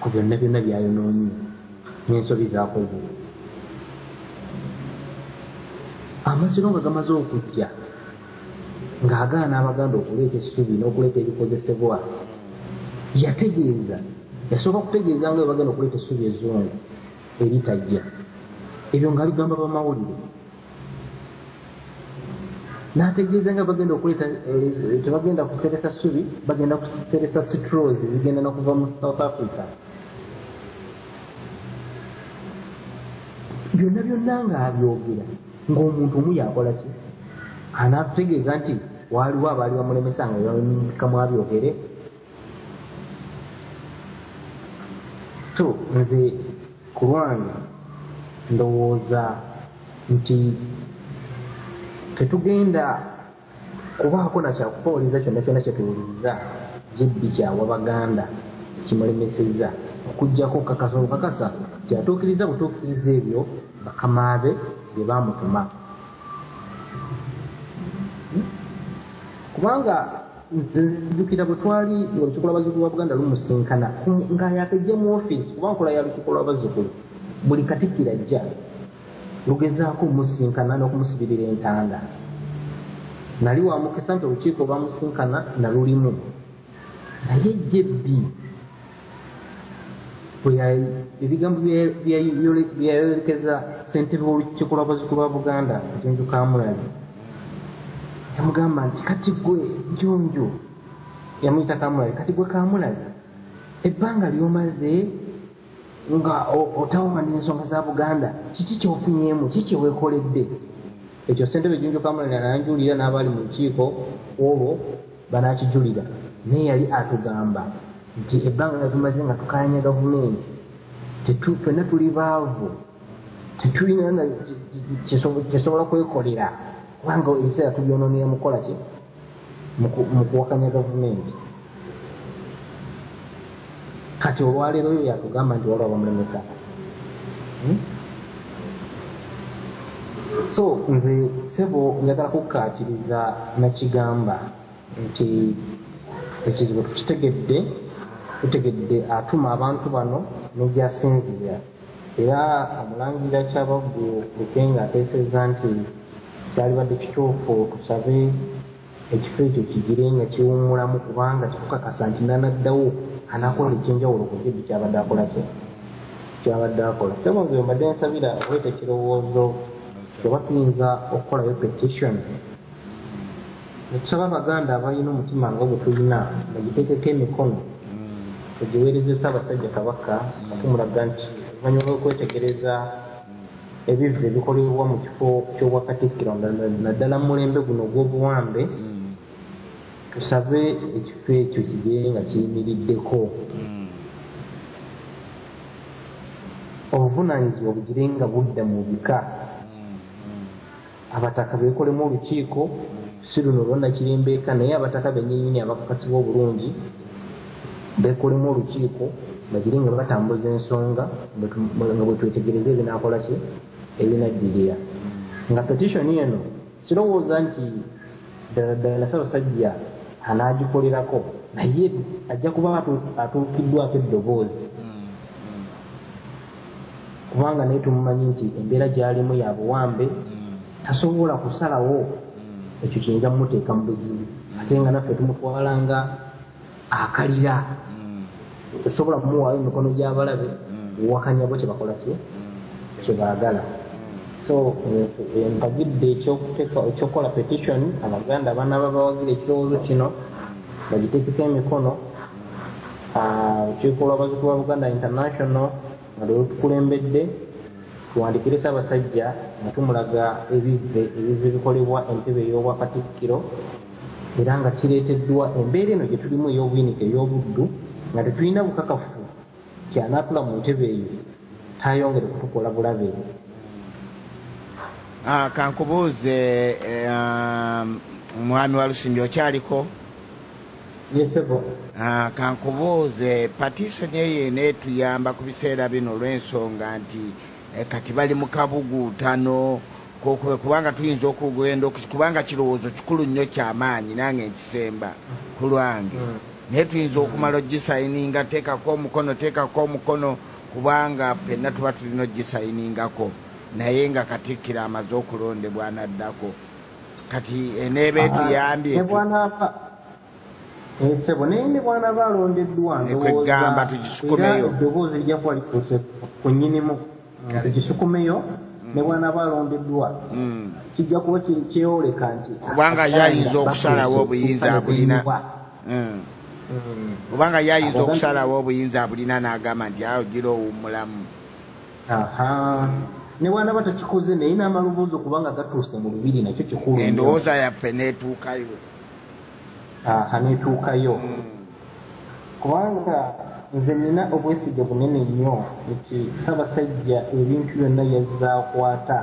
ku byonna byonna byayonoonye n'ensobi zaakoze. Amasiro nga gamaze okujja ng'agaana Abaganda okuleeta essubi n'okuleeta ebikozesebwa, yategeeza, yasooka kutegeeza nga bagenda okuleeta essubi ezzungu eritajja. Ebyo ng'abigamba bamawulire. N'ategeeza nga bagenda okuleeta, tebagenda kuseresa ssubi, bagenda kuseresa straws zigenda n'okuva mu South Africa. Byonna byonna ng'abyogera ng'omuntu omu yakola ki? Anaategeeza nti waliwo abaali bamulemesa nga bamikamu abyogere. So nze ku lwange ndowooza nti tetugenda kubaako nakyakupawuliza kyonna kyonna kyetuwuliriza jebbi kyawa Baganda kimulemesezza okuggyako okukakasa kyatuukiriza butuukiriza ebyo bakamaabe bye baamutuma. Kubanga nzijukira bwe twali olukiiko lw'abazzukulu ba Buganda lumusinkana ng'ayakajja mu ofiisi, kuba nkola ya lukiiko lw'abazzukulu buli Katikkiro ajja lugezaako omusinkana n'okumusibirira entanda. Nali wa mukisa nti olukiiko bamusinkana nalulimu, naye jebbi ebigambo byayolekeza ssentebe w'olukiiko lw'abazzukulu ba Buganda Jjunju Kamulali, yamugamba nti kati gwe Jjunju, yamuyita Kamulali, kati gwe Kamulali ebbanga lyomaze nga otawaana ensonga za Buganda, kiki kyofunyeemu, kiki kyeweekoledde? Ekyo ssentebe Jjunju Kamulali ananjulira n'abaali mu lukiiko olwo banaakijulira, naye yali atugamba nti ebbanga nga tumaze nga tukaanya gavumenti, ffenna tuli baavu, tetulina nga kyesobola kwekolera, kubanga ebiseera tubyonoonera mukola ki mu kuwakanya gavumenti. Kati olwaleero oyo yatugamba nti waliwo bamulemesa. So nze sebo njagala kukkaatiriza nakigamba nti ekizibu tutegedde atuma abantu bano n'egyasinzira, era Omulangira Kyabaggu Lukenga ateesezza nti kyalibadde kituufu tusabe ekifo ekyo kigire nga kiwummulamu, kubanga kikukakasa nti nanaddawo anaakola ekyenjawulo ku jebbi kyabadde akola ki kyabadde akola. Sebo nze mbadde nsabira oleeta ekirowoozo oba tuyinza okukolayo petition netusaba Abaganda abalina omutima nga bwe tulina bagiteekeko emikono tugiweereze Ssaabasajja Kabaka nga tumulaga nti oluvannyuma lw'okwetegereza ebivve ebikolebwa mu kifo ky'Obwakatikkiro naddala mu mulembe guno ogw'obuwambe, tusabe ekifo ekyo kigere nga kiyimiriddeko, obuvunaanyizibwa bugire nga budda mu bika, abataka beekolemu olukiiko, si luno lwonnakirembeeka, naye abataka bennyini abakakasibwa obulungi beekolemu olukiiko bagire nga batambuza ensonga nga bwe twetegereza ebinaakola ki ebinaddirira. Nga petition eno sirowooza nti ddala Ssaabasajja anaagikolerako, naye ajja kuba atuukiddwako eddoboozi, kubanga naye tumumanyi nti embeera gy'alimu ya buwambe, tasobola kusalawo ekyo kiyinza mumuteeka mu buzibu, ate nga naffe tumutwalanga akalira, osobola kumuwaayo emikono gy'abalabe wakanya bo kyebakola kyebaagala. So mpagidde ekyokukola petition, Abaganda abaana babawagira ekirowoozo kino bagiteekeko emikono. Olukiiko lw'abazzukulu ba Buganda International nga lwetukulembedde, tuwandikire Ssaabasajja nga tumulaga ebivve bikolebwa entebe ey'Obwakatikkiro, era nga kireeteddwa embeera eno gye tulimu ey'obuyinike ey'obuddu, nga tetulina bukakafu kyanaatula mu ntebe eyo tayongere kutukola bulabe. Kankubuuze mwami wa Lusindi okyaliko? Yesebo. Kankubuuze petition eyo neetuyamba ku biseera bino olw'ensonga nti kati bali mu kabuguutano kubanga tuyinza okugenda kubanga kirowoozo kikulu nnyo ky'amaanyi nange nkisemba ku lwange naye tuyinza okumala ogisayininga teekako omukono kubanga ffenna tuba tulina ogisayiningako naye nga Katikkiro amaze okulondebwa anaddako kati eneeba etuyambye sebo naye ne bw'anaaba alondeddwa kwegamba tugisukumeyo eddoboozi lijja kuba lituuse ku nnyinimu tugisukumeyo ne bw'anaaba alondeddwa kijja kuba kyewoleka nti kubanga yayinza okusalawo obuyinza abulina kubanga yayinza okusalawo obuyinza abulina n'agamba nti awo gira owummulamu ne bw'anaaba takikoze naye n'amaloboozi okubanga gatuuse mu lubiri nakyo kikulu endowooza yaffe n'etuukayo netuukayo kubanga nze nina obwesige bunene nnyo nti Ssaabasajja ebintu byonna yazaakwata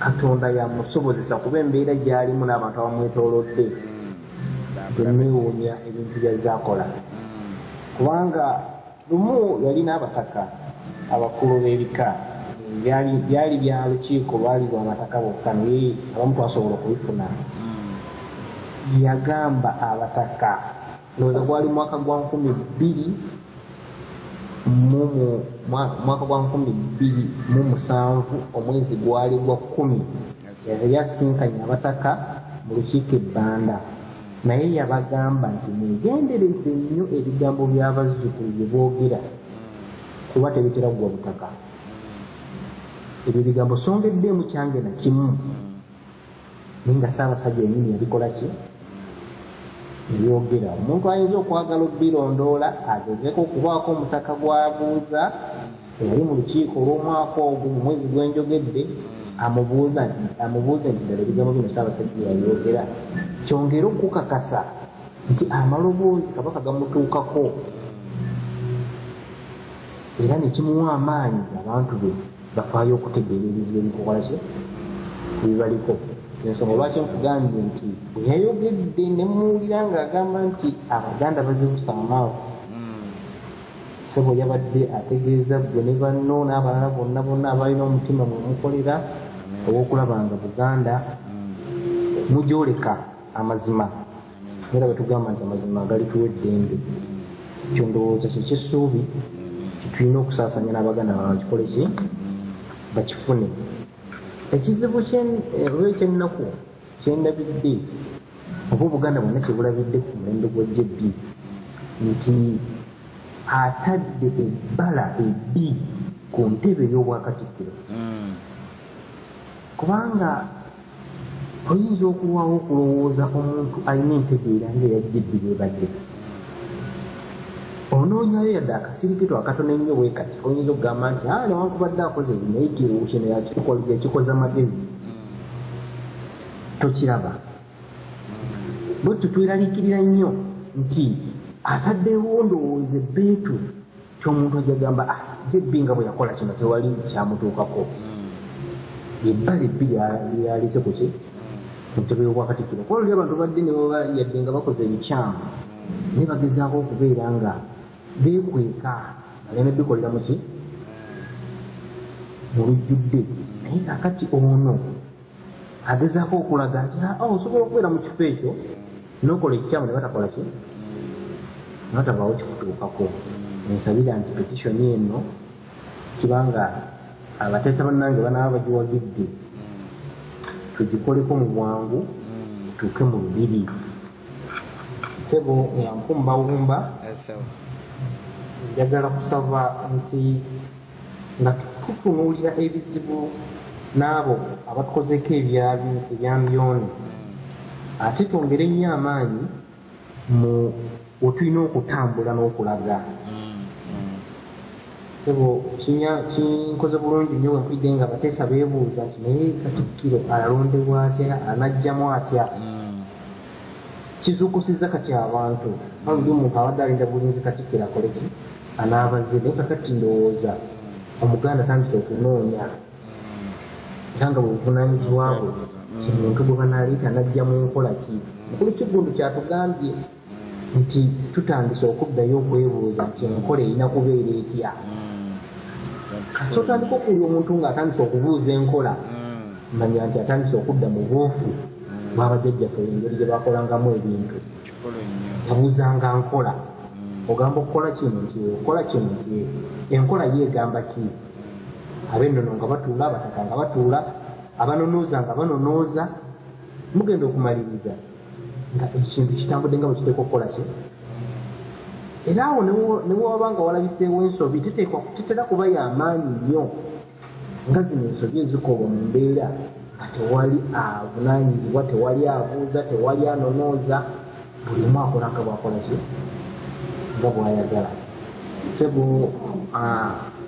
Katonda yamusobozesa kuba embeera gy'alimu n'abantu abamwetoolodde zenneewuunya ebintu byazaakola kubanga lumu yali n'abataka abakulu b'ebika byali bya lukiiko baali lwa mataka bokka naye abamu twasobola okubifuna yagamba abataka ndowooza gwali mwaka gwa 2007 omwezi gwali gwa 10 yali asinkanye abataka mu lukiiko ebbanda naye yabagamba nti mwegendereze nnyo ebigambo by'abazzukulu bye boogera kuba tebitera kugwa butaka ebyo bigambo songeddeemu kyange na kimu naye nga Ssaabasajja yennyini yabikola ki ebyogera omuntu ayinza okwagala obbirondoola agezeeko okubaako omutaka gwabuuza eyali mu lukiiko olw'omwaka ogwo mu mwezi gwenjogedde amubuuze nti ddala ebigambo bino Ssaabasajja yabyogera kyongere okukakasa nti amaloboozi Kabaka gamutuukako era nekimuwa amaanyi abantu be bafaayo okutegeera ebizibu ebikukola ki bibaliko ensonga lwaki nkugambye nti yayogedde ne muwulira ng'agamba nti Abaganda bazibusa amaaso Ssebo yabadde ategeeza ggwe ne banno n'abalala bonna abalina omutima mwe mukolera olw'okulaba nga Buganda mugyoleka amazima era bwe tugamba nti amazima agalituwa eddembe ekyo ndowooza kyekyesuubi kitulina okusaasanya n'Abaganda bakikole ki bakifune ekizibu olw'ekyennaku kyendabidde oba Obuganda bwonna kyebulabidde ku mulembe gwa JB nti atadde ebbala ebbi ku ntebe y'obwakatikkiro kubanga oyinza okuwaawo okulowooza omuntu alina entegeera ng'eya JB bwebadde onoonyayo yadde akasirikito akatono ennyo bwe kati oyinza okugamba nti newankubadde akoze naye kino yakikoza magezi tokiraba bwettu tweraliikirira nnyo nti ataddewo ndowooza ebbeetu ky'omuntu ajagamba JB nga bwe yakola kino tewali kyamutuukako ebbala ebbi lyalise ku ki mu ntebe y'obwakatikkiro kuba luli abantu badde newaba yadde nga bakoze ebikyamu naye bagezaako okubeera nga beekweka baleme bikolera mu ki mu lujjudde naye kakati ono agezaako okulaga nti osobola okubeera mu kifo ekyo n'okola ekikyamu ne batakola ki ne batabaawo kikutuukako ensabira nti petitioni eno kibanga abateesa bannange banaaba bagiwagidde tugikoleko mu bwangu tuuke mu lubiri Ssebo nga mpumbawumba njagala kusaba nti nga tutunuulira ebizibu n'abo abatukozeeko ebyambyone ate twongere nnyo amaanyi mu wetulina okutambula n'okulaga Ssebo kinkoze bulungi nnyo wenkwidde nga abateesa beebuuza nti naye Katikkiro alondebwa atya anajjamu atya kizuukusiza kati abantu buli omuntu abadde alinda bulinzi Katikkiro akole ki anaabaze naye kakati ndowooza Omuganda atandise okunoonya era nga buvunaanyizibwa bwe kimuntu gwe banaleeta anajja mu nkola ki mukulu Kiggundu kyatugambye nti tutandise okuddayo okwebuuza nti enkola erina kubeera etya kati otandika okulya omuntu ng'atandise okubuuza enkola manya nti atandise okudda mu bwofu bw'abajjajjaffe engeri gye bakolangamu ebintu yabuuzanga nkola ogamba okukola kino nti okola kino nti enkola yeegamba ki ab'ennono nga batuula abataka nga batuula abanonooza nga banonooza mugenda okumaliriza nga ekintu kitambudde nga bwe kiteeka okukola ki era awo ne bwewaba nga walabiseewo ensobi tetera kuba y'amaanyi nnyo nga zino ensobi ezikolwa mu mbeera nga tewali avunaanyizibwa tewali abuuza tewali anonooza buli omu akola nga bwakola ki nga bwayagala sebo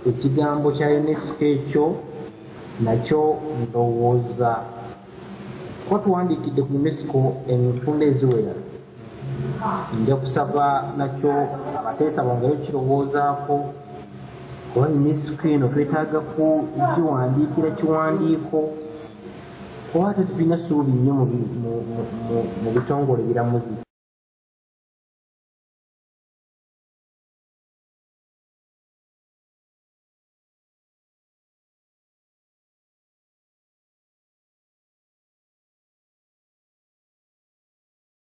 ekigambo kya UNESCO ekyo nakyo ndowooza kuba tuwandiikidde ku UNESCO enfunda eziwera nja kusaba nakyo abateesa bongere kirowoozaako kuba UNESCO eno twetaaga kugiwandiikira kiwandiiko kuba ate tulina ssuubi nnyo mu bitongole biramuzi